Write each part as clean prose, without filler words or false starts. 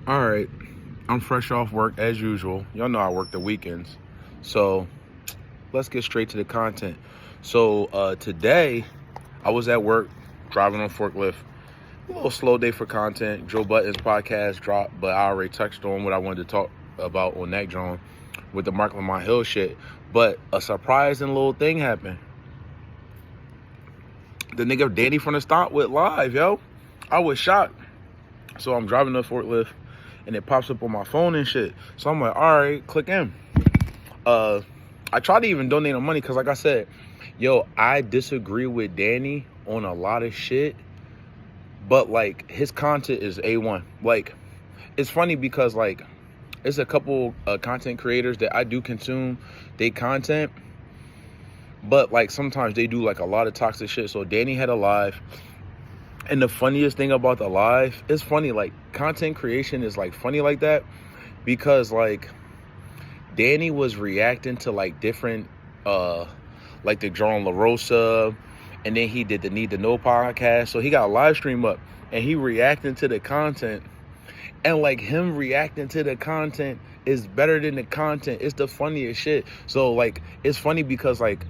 All right, I'm fresh off work as usual. Y'all know I work the weekends. So let's get straight to the content. So today I was at work driving on forklift. A little slow day for content. Joe Budden's podcast dropped, but I already touched on what I wanted to talk about on that drone with the Mark Lamont Hill shit. But a surprising little thing happened. The nigga Danny from the stop went live, yo. I was shocked. So I'm driving the forklift and it pops up on my phone and shit. So I'm like, all right, click in. I tried to even donate him money because, like I said, yo, I disagree with Danny on a lot of shit, but like his content is A1. Like, it's funny because like it's a couple content creators that I do consume they content, but like sometimes they do like a lot of toxic shit. So Danny had a live. And the funniest thing about the live, it's funny, like content creation is like funny like that because like Danny was reacting to like different, like the John LaRosa, and then he did the Need to Know podcast. So he got a live stream up and he reacting to the content, and like him reacting to the content is better than the content. It's the funniest shit. So like, it's funny because like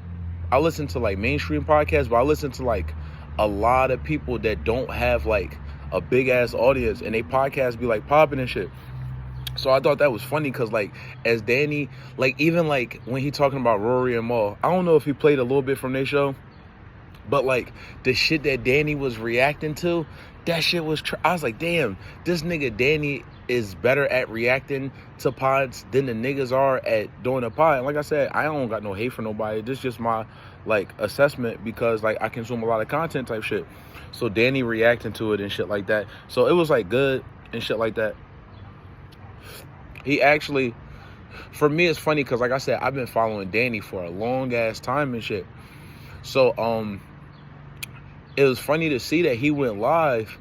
I listen to like mainstream podcasts, but I listen to like a lot of people that don't have like a big ass audience and they podcasts be like popping and shit. So I thought that was funny because like as Danny, like even like when he talking about Rory and Mal, I don't know if he played a little bit from their show, but like the shit that Danny was reacting to, that shit was I was like, damn, this nigga Danny is better at reacting to pods than the niggas are at doing a pod. And like I said, I don't got no hate for nobody. This is just my like assessment because like I consume a lot of content type shit. So Danny reacting to it and shit like that. So it was like good and shit like that. He actually, for me, it's funny because like I said, I've been following Danny for a long ass time and shit. So it was funny to see that he went live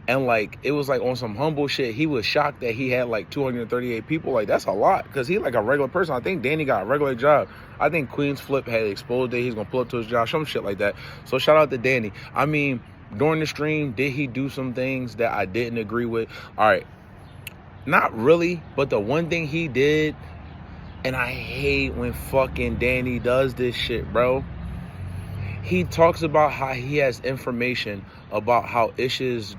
and like it was like on some humble shit. He was shocked that he had like 238 people. Like that's a lot because he like a regular person. I think Danny got a regular job. I think Queen's Flip had exposed that he's gonna pull up to his job, some shit like that. So shout out to Danny. I mean, during the stream, did he do some things that I didn't agree with? All right, not really, but the one thing he did, and I hate when fucking Danny does this shit, bro. He talks about how he has information about how Ish's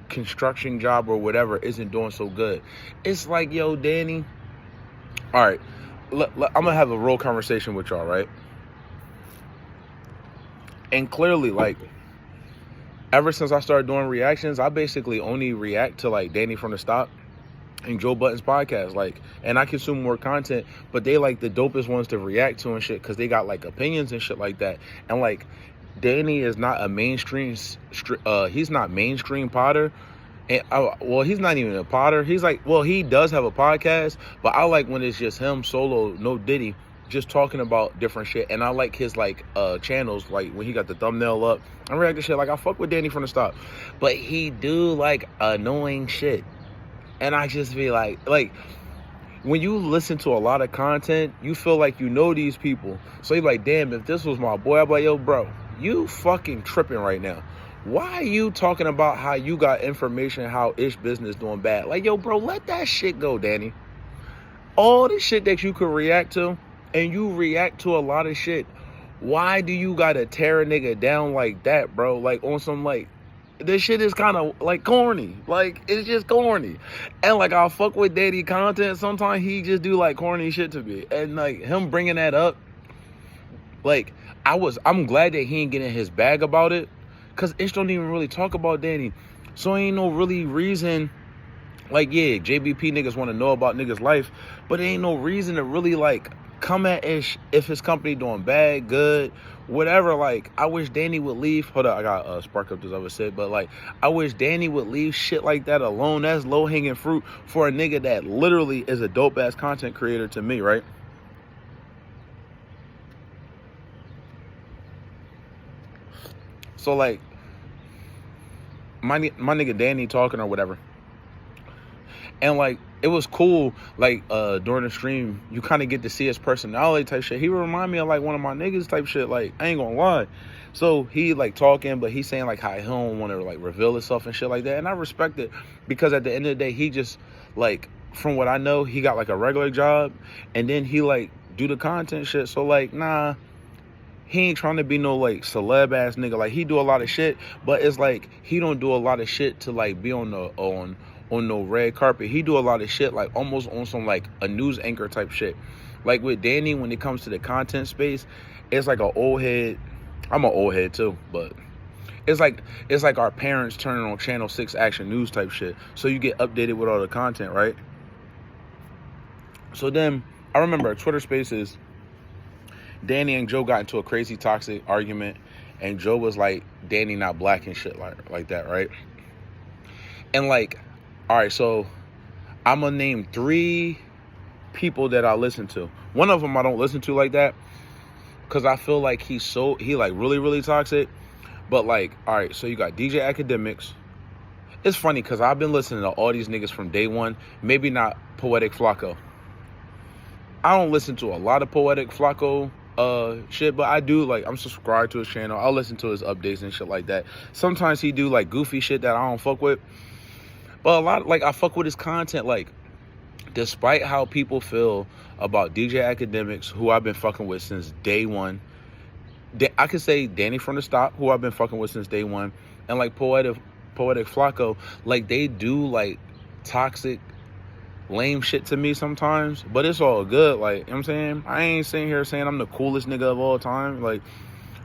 construction job or whatever isn't doing so good. It's like, yo, Danny, all right, I'm gonna have a real conversation with y'all, right? And clearly, like, ever since I started doing reactions, I basically only react to like Danny from the Stop and Joe Budden's podcast, like, and I consume more content, but they like the dopest ones to react to and shit because they got like opinions and shit like that. And like Danny is not a mainstream, he's not mainstream podder, and well, he's not even a podder. He's like, well, he does have a podcast, but I like when it's just him solo, no Diddy, just talking about different shit. And I like his like channels, like when he got the thumbnail up, I react to shit. Like I fuck with Danny from the Stop, but he do like annoying shit. And I just be like, when you listen to a lot of content, you feel like you know these people. So you're like, damn, if this was my boy, I'd be like, yo, bro, you fucking tripping right now. Why are you talking about how you got information, how Ish business doing bad? Like, yo, bro, let that shit go, Danny. All the shit that you could react to, and you react to a lot of shit. Why do you gotta tear a nigga down like that, bro? Like, on some, like, this shit is kind of like corny. Like, it's just corny. And like, I'll fuck with Danny content. Sometimes he just do like corny shit to me. And like him bringing that up, like I'm glad that he ain't getting his bag about it. Cause Ish don't even really talk about Danny. So ain't no really reason. Like, yeah, JBP niggas want to know about niggas' life, but there ain't no reason to really like come at Ish if his company doing bad, good, whatever. Like, I wish Danny would leave. Hold up, I got spark up this other shit, but like, I wish Danny would leave shit like that alone. That's low hanging fruit for a nigga that literally is a dope ass content creator to me, right? So like, my nigga Danny talking or whatever, And like it was cool, like during the stream, you kind of get to see his personality type shit. He would remind me of like one of my niggas type shit. Like I ain't gonna lie. So he like talking, but he's saying like how he don't want to like reveal himself and shit like that. And I respect it because at the end of the day, he just like, from what I know, he got like a regular job, and then he like do the content shit. So like, nah, he ain't trying to be no like celeb ass nigga. Like he do a lot of shit, but it's like he don't do a lot of shit to like be on the on no red carpet. He do a lot of shit like almost on some like a news anchor type shit. Like with Danny, when it comes to the content space, it's like an old head. I'm an old head too, but it's like our parents turning on Channel 6 Action News type shit. So you get updated with all the content, right? So then I remember Twitter Spaces, Danny and Joe got into a crazy toxic argument, and Joe was like, Danny not black and shit like that, right? And like, all right, so I'm gonna name 3 people that I listen to. One of them I don't listen to like that, because I feel like he like really, really toxic. But like, all right, so you got DJ Academics. It's funny because I've been listening to all these niggas from day one. Maybe not Poetic Flacco. I don't listen to a lot of Poetic Flacco shit, but I do, like, I'm subscribed to his channel. I'll listen to his updates and shit like that. Sometimes he do like goofy shit that I don't fuck with. But a lot, like, I fuck with his content. Like, despite how people feel about DJ Academics, who I've been fucking with since day one, I could say Danny from the Stop, who I've been fucking with since day one, and like Poetic Flacco, like they do like toxic, lame shit to me sometimes, but it's all good. Like, you know what I'm saying? I ain't sitting here saying I'm the coolest nigga of all time. Like,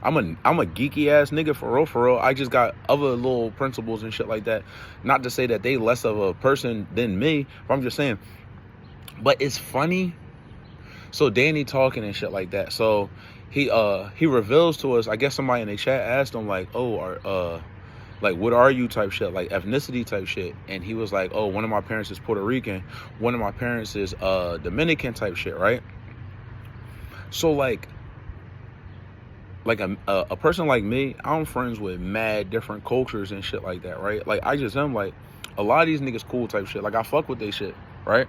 I'm a geeky ass nigga for real. I just got other little principles and shit like that. Not to say that they less of a person than me, but I'm just saying. But it's funny. So Danny talking and shit like that. So he reveals to us, I guess somebody in the chat asked him like, oh, like, what are you type shit, like ethnicity type shit. And he was like, oh, one of my parents is Puerto Rican, one of my parents is Dominican type shit, right? So like a person like me, I'm friends with mad different cultures and shit like that, right? Like I just am like, a lot of these niggas cool type shit. Like I fuck with they shit, right?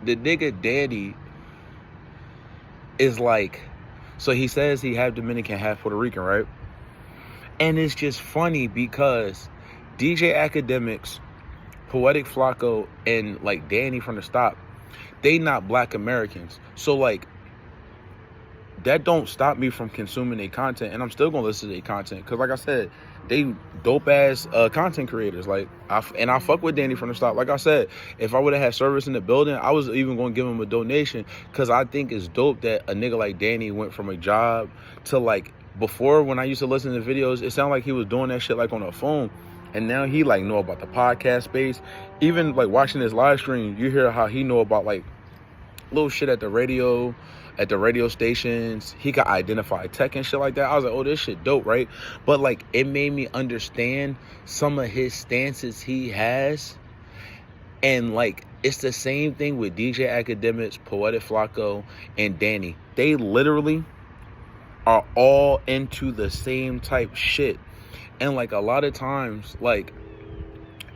The nigga Danny is like, so he says he half Dominican, half Puerto Rican, right? And it's just funny because DJ Academics, Poetic Flacco, and like Danny from the Stop, they not black Americans. So like, that don't stop me from consuming their content, and I'm still gonna listen to their content because, like I said, they dope ass content creators. Like, I fuck with Danny from the Stop. Like I said, if I would have had service in the building, I was even gonna give him a donation because I think it's dope that a nigga like Danny went from a job to like, before when I used to listen to videos, it sounded like he was doing that shit like on a phone, and now he like know about the podcast space. Even like watching his live stream, you hear how he know about like little shit at the radio stations. He could identify tech and shit like that. I was like, oh, this shit dope, right? But like, it made me understand some of his stances he has. And like, it's the same thing with DJ Academics, Poetic Flacco, and Danny. They literally are all into the same type shit. And like, a lot of times, like,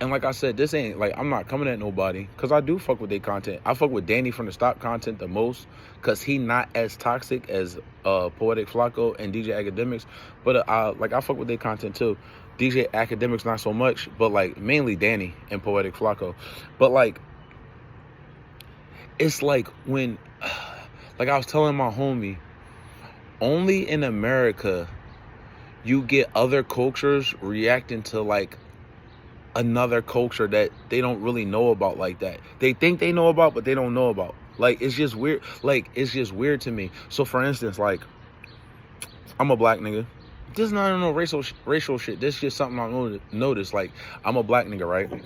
and like I said, this ain't like, I'm not coming at nobody because I do fuck with their content. I fuck with Danny from the Stop content the most because he not as toxic as Poetic Flacco and DJ Academics. But I fuck with their content too. DJ Academics not so much, but like mainly Danny and Poetic Flacco. But like, it's like when, like I was telling my homie, only in America you get other cultures reacting to like another culture that they don't really know about like that. They think they know about, but they don't know about. Like, it's just weird. Like, it's just weird to me. So for instance, like, I'm a black nigga. This is not no racial shit. This is just something I noticed. Like, I'm a black nigga, right?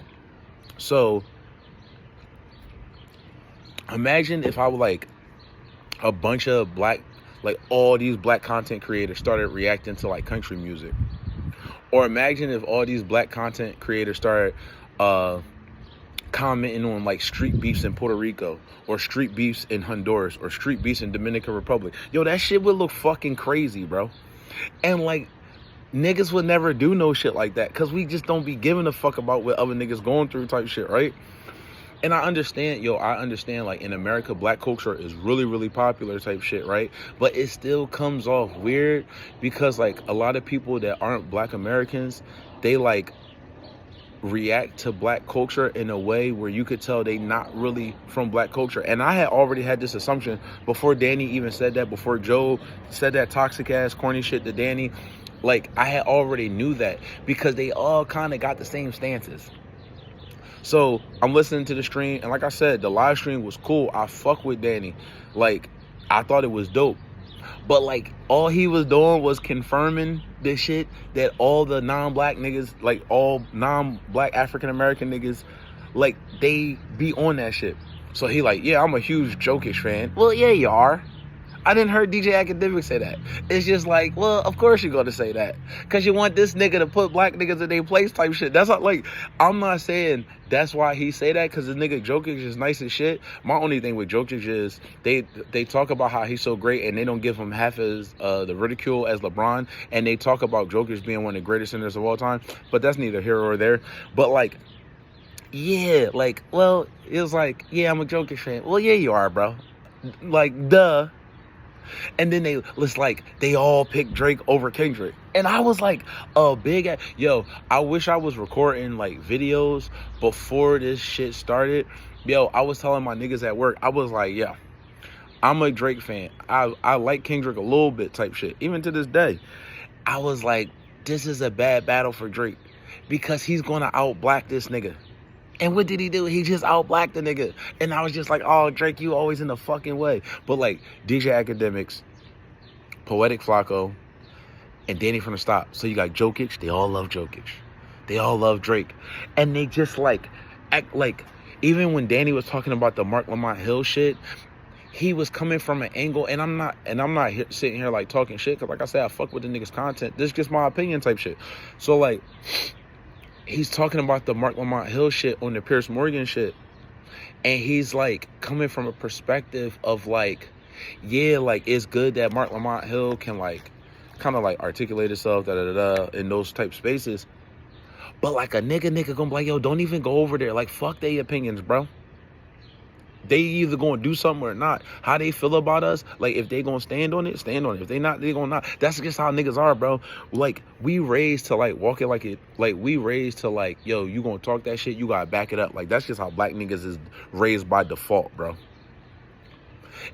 So imagine if I were like a bunch of black, like all these black content creators started reacting to like country music. Or imagine if all these black content creators started commenting on like street beefs in Puerto Rico, or street beefs in Honduras, or street beefs in Dominican Republic. Yo, that shit would look fucking crazy, bro. And like, niggas would never do no shit like that because we just don't be giving a fuck about what other niggas going through type shit, right? And I understand, like, in America, black culture is really, really popular type shit, right? But it still comes off weird because, like, a lot of people that aren't black Americans, they, like, react to black culture in a way where you could tell they not really from black culture. And I had already had this assumption before Danny even said that, before Joe said that toxic ass corny shit to Danny. Like, I had already knew that because they all kind of got the same stances. So I'm listening to the stream, and like I said, the live stream was cool. I fuck with Danny. Like, I thought it was dope. But, like, all he was doing was confirming this shit that all the non-black niggas, like, all non-black African-American niggas, like, they be on that shit. So he like, yeah, I'm a huge Jokic fan. Well, yeah, you are. I didn't hear DJ Academic say that. It's just like, well, of course you're going to say that. Because you want this nigga to put black niggas in their place type shit. That's not like, I'm not saying that's why he say that, because the nigga Jokic is nice as shit. My only thing with Jokic is they talk about how he's so great and they don't give him half as the ridicule as LeBron. And they talk about Jokic being one of the greatest centers of all time. But that's neither here or there. But, like, yeah, like, well, it was like, yeah, I'm a Jokic fan. Well, yeah, you are, bro. Like, duh. And then they all picked Drake over Kendrick. And I was like, I wish I was recording, like, videos before this shit started. Yo, I was telling my niggas at work, I was like, yeah, I'm a Drake fan. I like Kendrick a little bit type shit. Even to this day, I was like, this is a bad battle for Drake because he's going to out-black this nigga. And what did he do? He just out-blacked the nigga. And I was just like, oh, Drake, you always in the fucking way. But, like, DJ Academics, Poetic Flacco, and Danny from the Stop. So you got Jokic. They all love Jokic. They all love Drake. And they just, like, act like, even when Danny was talking about the Mark Lamont Hill shit, he was coming from an angle, and I'm not sitting here, like, talking shit, because, like I said, I fuck with the nigga's content. This is just my opinion type shit. So, like, he's talking about the Mark Lamont Hill shit on the Piers Morgan shit. And he's, like, coming from a perspective of, like, yeah, like, it's good that Mark Lamont Hill can, like, kind of, like, articulate himself, in those type spaces. But, like, a nigga gonna be like, yo, don't even go over there. Like, fuck their opinions, bro. They either gonna do something or not. How they feel about us, like, if they gonna stand on it, stand on it. If they not, they gonna not. That's just how niggas are, bro. Like, we raised to, like, walk it like it, like, we raised to, like, yo, you gonna talk that shit, you gotta back it up. Like, that's just how black niggas is raised by default, bro.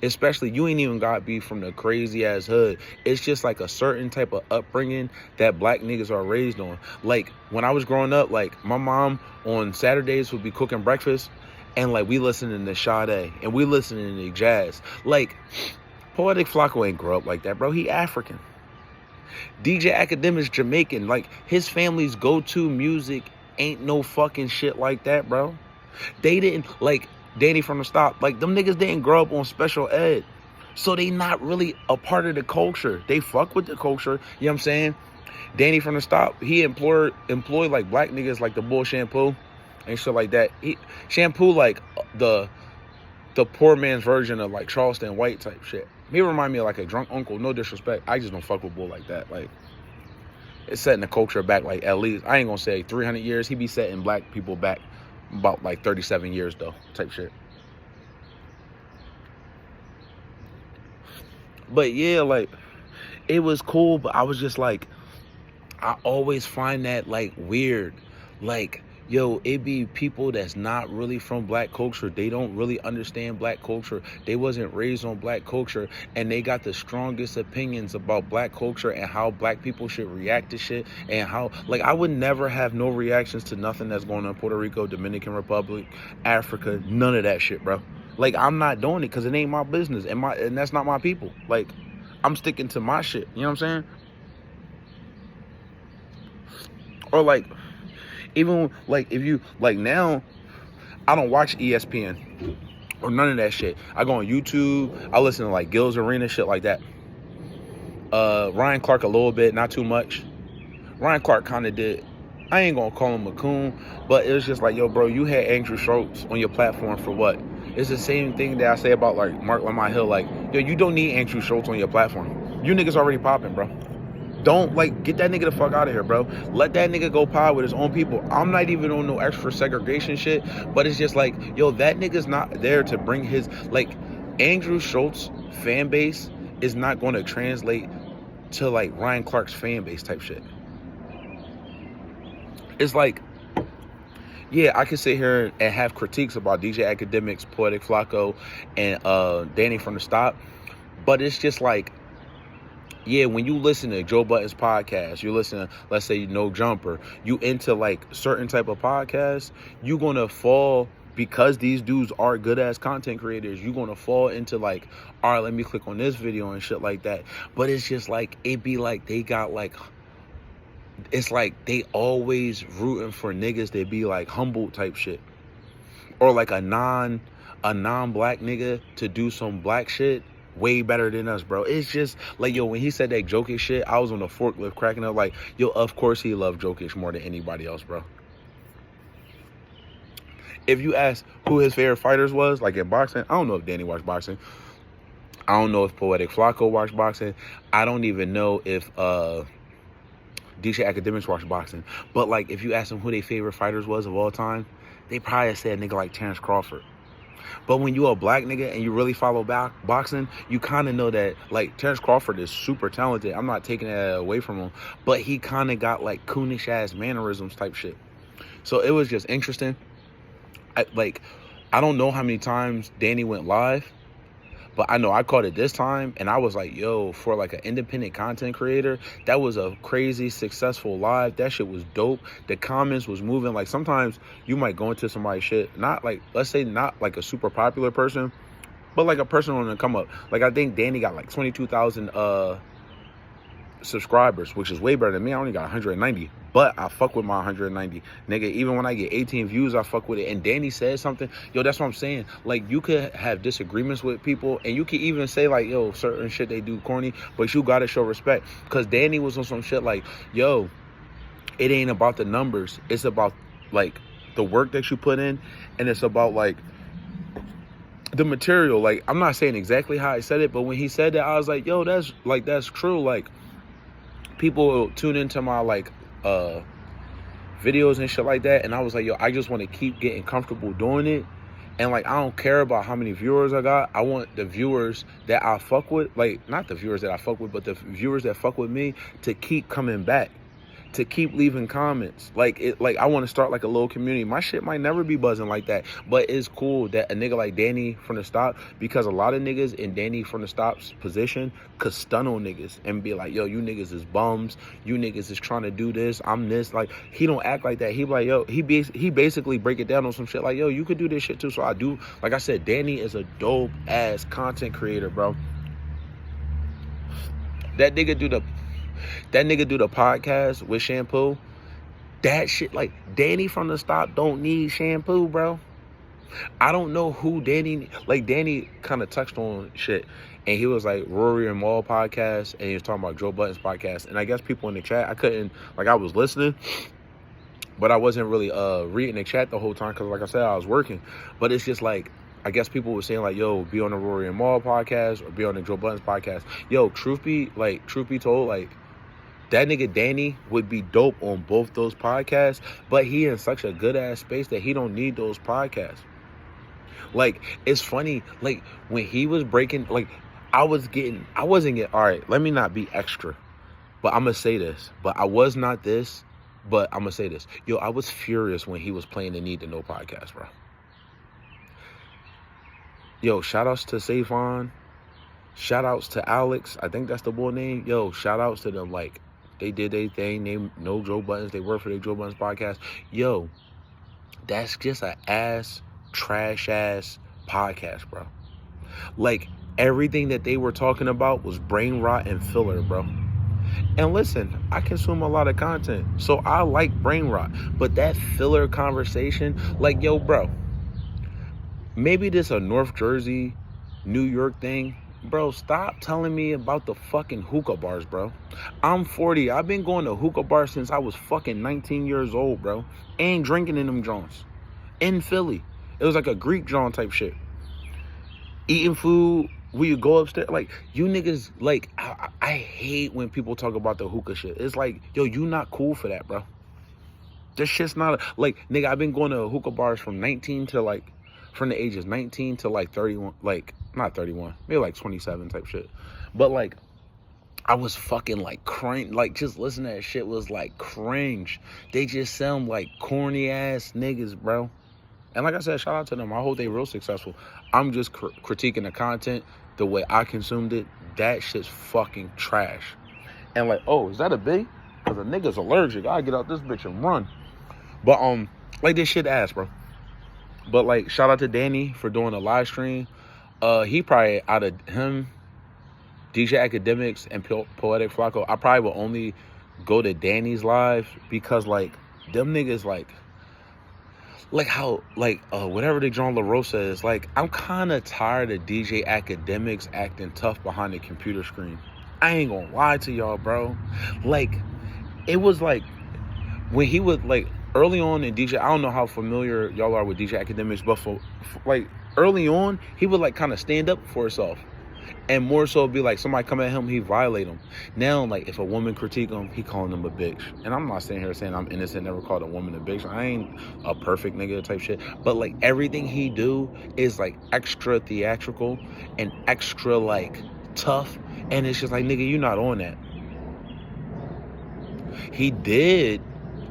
Especially, you ain't even gotta be from the crazy ass hood. It's just like a certain type of upbringing that black niggas are raised on. Like, when I was growing up, like, my mom on Saturdays would be cooking breakfast, and, like, we listening to Sade, and we listening to jazz. Like, Poetic Flacco ain't grow up like that, bro. He African. DJ Academic's Jamaican. Like, his family's go-to music ain't no fucking shit like that, bro. They didn't, like, Danny from the Stop, like, them niggas didn't grow up on special ed. So they not really a part of the culture. They fuck with the culture, you know what I'm saying? Danny from the Stop, he employed like, black niggas like the Bull Shampoo and shit like that. Shampoo, like, the poor man's version of, like, Charleston White type shit. He remind me of, like, a drunk uncle. No disrespect. I just don't fuck with Bull like that. Like, it's setting the culture back, like, at least, I ain't gonna say 300 years. He be setting black people back about, like, 37 years, though, type shit. But, yeah, like, it was cool, but I was just, like, I always find that, like, weird. Like, yo, it be people that's not really from black culture. They don't really understand black culture. They wasn't raised on black culture, and they got the strongest opinions about black culture and how black people should react to shit, and how, like, I would never have no reactions to nothing that's going on in Puerto Rico, Dominican Republic, Africa, none of that shit, bro. Like, I'm not doing it because it ain't my business, and that's not my people. Like, I'm sticking to my shit, you know what I'm saying? Or, like, even, like, if you, like, now, I don't watch ESPN or none of that shit. I go on YouTube. I listen to, like, Gil's Arena, shit like that. Ryan Clark a little bit, not too much. Ryan Clark kind of did. I ain't gonna call him a coon, but it was just like, yo, bro, you had Andrew Schultz on your platform for what? It's the same thing that I say about, like, Mark Lamont Hill. Like, yo, you don't need Andrew Schultz on your platform. You niggas already popping, bro. Don't, like, get that nigga the fuck out of here, bro. Let that nigga go pod with his own people. I'm not even on no extra segregation shit, but it's just like, yo, that nigga's not there to bring his, like, Andrew Schultz fan base is not going to translate to, like, Ryan Clark's fan base type shit. It's like, yeah, I can sit here and have critiques about DJ Academics, Poetic Flacco, and Danny from the Stop, but it's just like, yeah, when you listen to Joe Budden's podcast, you listen to, let's say, No Jumper, you into, like, certain type of podcasts, you're going to fall, because these dudes are good-ass content creators, you're going to fall into, like, all right, let me click on this video and shit like that. But it's just like, it be like they got, like, it's like they always rooting for niggas that be, like, humble type shit. Or, like, a non-black nigga to do some black shit way better than us, bro. It's just like, yo, when he said that Jokic shit, I was on the forklift cracking up like, yo, of course he loved Jokic more than anybody else, bro. If you ask who his favorite fighters was, like in boxing, I don't know if Danny watched boxing. I don't know if Poetic Flacco watched boxing. I don't even know if DJ Academics watched boxing. But, like, if you ask them who their favorite fighters was of all time, they probably said a nigga like Terrence Crawford. But when you a black nigga and you really follow boxing, you kind of know that, like, Terrence Crawford is super talented. I'm not taking that away from him. But he kind of got, like, coonish-ass mannerisms type shit. So it was just interesting. I don't know how many times Danny went live, but I know I caught it this time, and I was like, yo, for, like, an independent content creator, that was a crazy successful live. That shit was dope. The comments was moving. Like, sometimes you might go into somebody's shit, not, like, let's say not, like, a super popular person, but, like, a person on the come up. Like, I think Danny got, like, 22,000 subscribers, which is way better than me. I only got 190, but I fuck with my 190, nigga. Even when I get 18 views, I fuck with it. And Danny said something, yo, that's what I'm saying. Like, you could have disagreements with people, and you could even say, like, yo, certain shit they do corny, but you gotta show respect. Because Danny was on some shit like, yo, it ain't about the numbers, it's about, like, the work that you put in, and it's about, like, the material. Like, I'm not saying exactly how I said it, but when he said that, I was like, yo, that's true. Like, people tune into my, like, videos and shit like that, and I was like, yo, I just want to keep getting comfortable doing it, and, like, I don't care about how many viewers I got. I want the viewers that I fuck with, like, not the viewers that I fuck with, but the viewers that fuck with me to keep coming back, to keep leaving comments. Like, I want to start, like, a little community. My shit might never be buzzing like that, but it's cool that a nigga like Danny from the Stop, because a lot of niggas in Danny from the Stop's position could stun on niggas and be like, yo, you niggas is bums, you niggas is trying to do this, I'm this. Like, he don't act like that. He be like, yo, he basically break it down on some shit like, yo, you could do this shit too. So I do. Like I said, Danny is a dope ass content creator, bro. That nigga do the podcast with Shampoo. That shit, like, Danny from the Stop don't need shampoo, bro. I don't know who Danny, like, Danny kind of touched on shit, and he was like, Rory and Maul podcast, and he was talking about Joe Budden's podcast, and I guess people in the chat, I couldn't, like, I was listening, but I wasn't really reading the chat the whole time, because, like I said, I was working. But it's just like, I guess people were saying, like, yo, be on the Rory and Maul podcast, or be on the Joe Budden's podcast. Yo, truth be told, like, that nigga Danny would be dope on both those podcasts, but he in such a good ass space that he don't need those podcasts. Like, it's funny, like, when he was breaking, like, I wasn't getting, all right, let me not be extra, but I'm gonna say this, but I was not this, but I'm gonna say this. Yo, I was furious when he was playing the Need to Know podcast, bro. Yo, shout outs to Savon, shout outs to Alex, I think that's the boy name. Yo, shout outs to them, like, they did their thing. They know Joe Buttons. They work for the Joe Buttons podcast. Yo, that's just a trash ass podcast, bro. Like, everything that they were talking about was brain rot and filler, bro. And listen, I consume a lot of content, so I like brain rot. But that filler conversation, like, yo, bro, maybe this a North Jersey, New York thing. Bro, stop telling me about the fucking hookah bars, bro. I'm 40. I've been going to hookah bars since I was fucking 19 years old, bro. Ain't drinking in them joints. In Philly. It was like a Greek joint type shit. Eating food will you go upstairs? Like, you niggas, like, I hate when people talk about the hookah shit. It's like, yo, you not cool for that, bro. This shit's not, like, nigga, I've been going to hookah bars from 19 to, like, from the ages 19 to, like, 31, like, not 31, maybe, like, 27 type shit. But, like, I was fucking, like, cringe. Like, just listening to that shit was, like, cringe. They just sound like corny-ass niggas, bro. And like I said, shout out to them. I hope they real successful. I'm just critiquing the content the way I consumed it. That shit's fucking trash. And like, oh, is that a bee? Because a nigga's allergic. I get out this bitch and run. But like, this shit ass, bro. But like, shout out to Danny for doing a live stream. He probably, out of him, DJ Academics, and Poetic Flacco, I probably will only go to Danny's live because like, them niggas like how, like, whatever the John LaRosa is, like, I'm kind of tired of DJ Academics acting tough behind the computer screen. I ain't gonna lie to y'all, bro. Like, it was like, when he would, like, early on in DJ, I don't know how familiar y'all are with DJ Academics, but for like, early on, he would, like, kind of stand up for himself. And more so be like, somebody come at him, he violate him. Now, like, if a woman critique him, he calling them a bitch. And I'm not sitting here saying I'm innocent, never called a woman a bitch. I ain't a perfect nigga type shit. But, like, everything he do is, like, extra theatrical and extra, like, tough. And it's just like, nigga, you not on that. He did.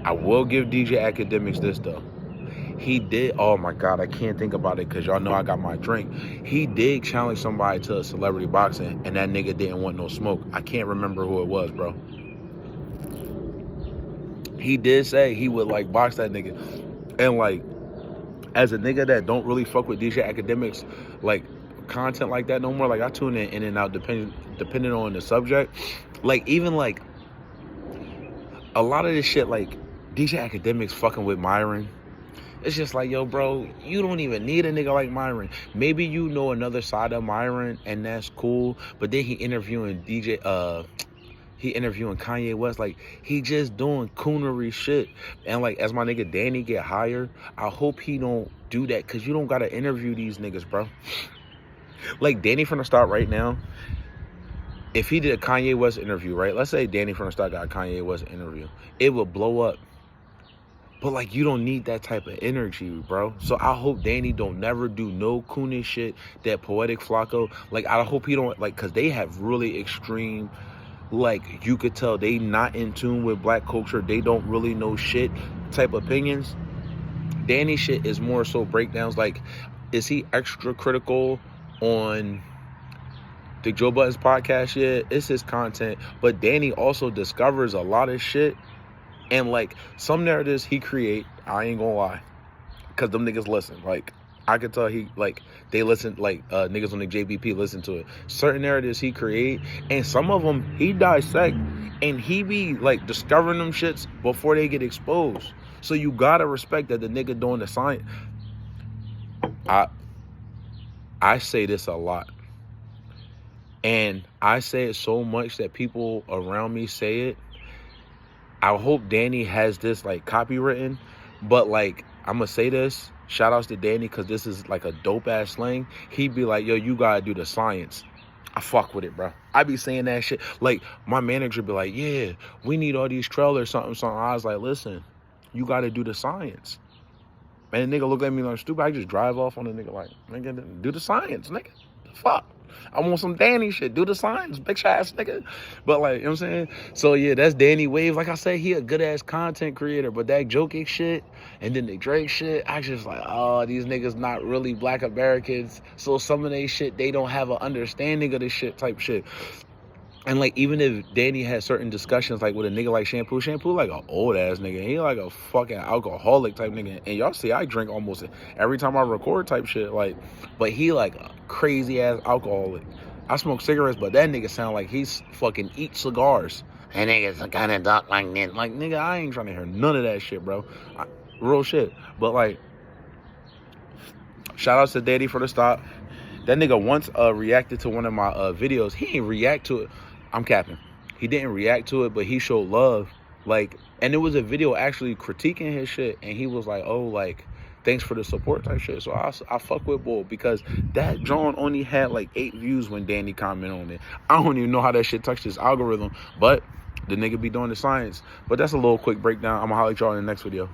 I will give DJ Academics this, though. He did, oh my God, I can't think about it because y'all know I got my drink. He did challenge somebody to a celebrity boxing, and that nigga didn't want no smoke. I can't remember who it was, bro. He did say he would, like, box that nigga. And, like, as a nigga that don't really fuck with DJ Academics, like, content like that no more, like, I tune in and out depending on the subject. Like, even, like, a lot of this shit, like, DJ Academics fucking with Myron. It's just like, yo, bro, you don't even need a nigga like Myron. Maybe you know another side of Myron, and that's cool. But then he interviewing Kanye West. Like, he just doing coonery shit. And, like, as my nigga Danny get higher, I hope he don't do that, because you don't got to interview these niggas, bro. Like, Danny from the start right now, if he did a Kanye West interview, right? Let's say Danny from the start got a Kanye West interview. It would blow up. But, like, you don't need that type of energy, bro. So I hope Danny don't never do no coonish shit that Poetic Flacco. Like, I hope he don't, like, because they have really extreme, like, you could tell they not in tune with black culture. They don't really know shit type opinions. Danny shit is more so breakdowns. Like, is he extra critical on the Joe Budden's podcast? Yeah, it's his content. But Danny also discovers a lot of shit. And, like, some narratives he create, I ain't gonna lie, because them niggas listen. Like, I could tell he, like, they listen, like, niggas on the JBP listen to it. Certain narratives he create, and some of them he dissect, and he be, like, discovering them shits before they get exposed. So you gotta respect that the nigga doing the science. I say this a lot. And I say it so much that people around me say it. I hope Danny has this, like, copywritten, but, like, I'm gonna say this, shout outs to Danny, because this is, like, a dope ass slang. He'd be like, yo, you gotta do the science. I fuck with it, bro. I be saying that shit. Like, my manager be like, yeah, we need all these trailers, something. I was like, listen, you gotta do the science. And the nigga looked at me like stupid. I just drive off on the nigga like, nigga, do the science, nigga. The fuck? I want some Danny shit. Do the science, bitch ass nigga. But, like, you know what I'm saying? So, yeah, that's Danny Wave. Like I said, he a good-ass content creator. But that joking shit and then the Drake shit, I just like, oh, these niggas not really black Americans. So some of they shit, they don't have an understanding of this shit type shit. And, like, even if Danny had certain discussions, like, with a nigga like Shampoo like an old-ass nigga. He like a fucking alcoholic type nigga. And y'all see I drink almost every time I record type shit. Like, but he like a crazy-ass alcoholic. I smoke cigarettes, but that nigga sound like he's fucking eat cigars. And niggas kind of talk like that. Like, nigga, I ain't trying to hear none of that shit, bro. Real shit. But, like, shout out to Daddy for the stop. That nigga once reacted to one of my videos. He ain't react to it. I'm capping. He didn't react to it, but he showed love. Like, and it was a video actually critiquing his shit. And he was like, oh, like, thanks for the support type shit. So I fuck with Bull because that John only had like 8 views when Danny commented on it. I don't even know how that shit touched his algorithm, but the nigga be doing the science. But that's a little quick breakdown. I'm gonna holler at y'all in the next video.